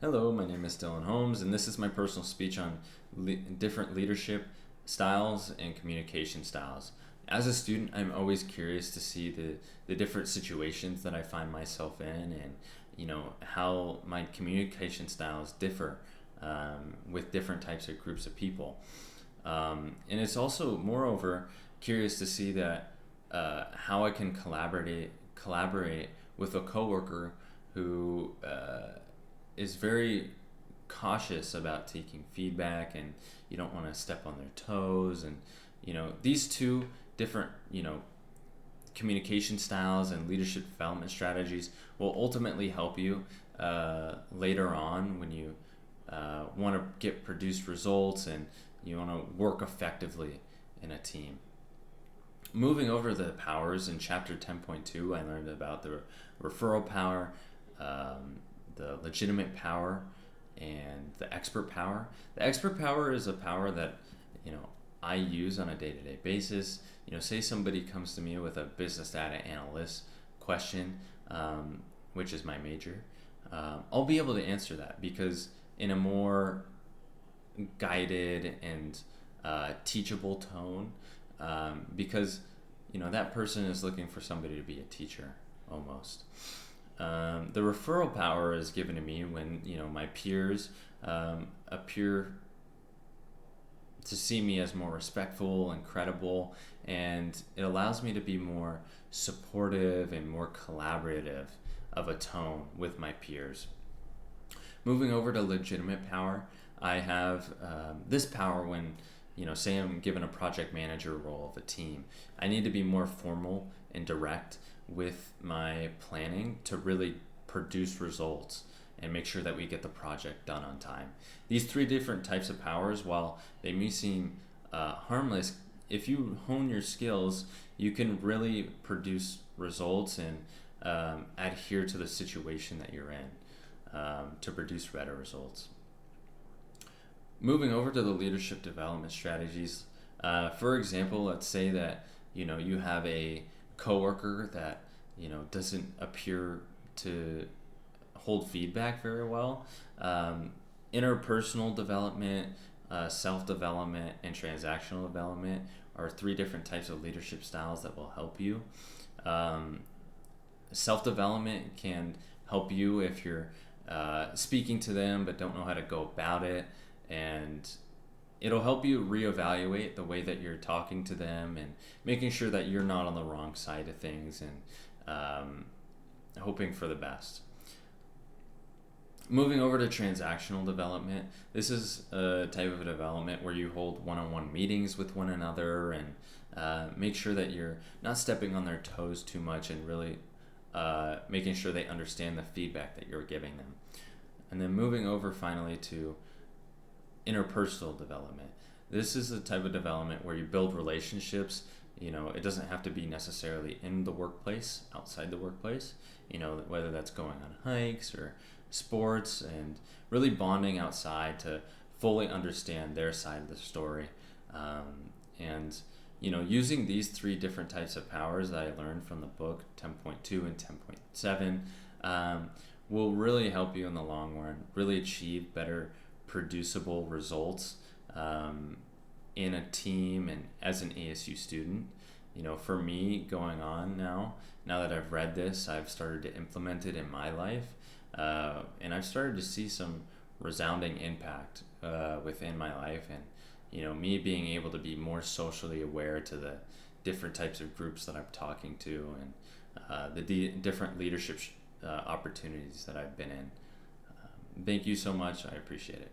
Hello, my name is Dylan Holmes, and this is my personal speech on different leadership styles and communication styles. As a student, I'm always curious to see the different situations that I find myself in, and how my communication styles differ with different types of groups of people. And it's also, moreover, curious to see that how I can collaborate with a coworker who is very cautious about taking feedback, and you don't want to step on their toes. And these two different communication styles and leadership development strategies will ultimately help you later on when you want to get produced results and you want to work effectively in a team. Moving over the powers in chapter 10.2, I learned about the referral power, the legitimate power, and the expert power. The expert power is a power that I use on a day-to-day basis. Say somebody comes to me with a business data analyst question, which is my major. I'll be able to answer that because in a more guided and teachable tone, because that person is looking for somebody to be a teacher almost. The referral power is given to me when my peers appear to see me as more respectful and credible, and it allows me to be more supportive and more collaborative of a tone with my peers. Moving over to legitimate power, I have this power when, say I'm given a project manager role of a team. I need to be more formal and direct with my planning to really produce results and make sure that we get the project done on time. These three different types of powers, while they may seem harmless, if you hone your skills, you can really produce results and adhere to the situation that you're in to produce better results. Moving over to the leadership development strategies, for example, let's say that you have a coworker that doesn't appear to hold feedback very well. Interpersonal development, self-development, and transactional development are three different types of leadership styles that will help you. Self-development can help you if you're speaking to them but don't know how to go about it, and it'll help you reevaluate the way that you're talking to them and making sure that you're not on the wrong side of things, and hoping for the best. Moving over to transactional development, this is a type of development where you hold one-on-one meetings with one another and make sure that you're not stepping on their toes too much, and really making sure they understand the feedback that you're giving them. And then moving over finally to interpersonal development. This is a type of development where you build relationships. It doesn't have to be necessarily in the workplace, outside the workplace, whether that's going on hikes or sports, and really bonding outside to fully understand their side of the story. And using these three different types of powers that I learned from the book 10.2 and 10.7 will really help you in the long run, really achieve better producible results in a team and as an ASU student. For me, going on now that I've read this, I've started to implement it in my life, and I've started to see some resounding impact within my life, and me being able to be more socially aware to the different types of groups that I'm talking to, and the different leadership opportunities that I've been in. Thank you so much. I appreciate it.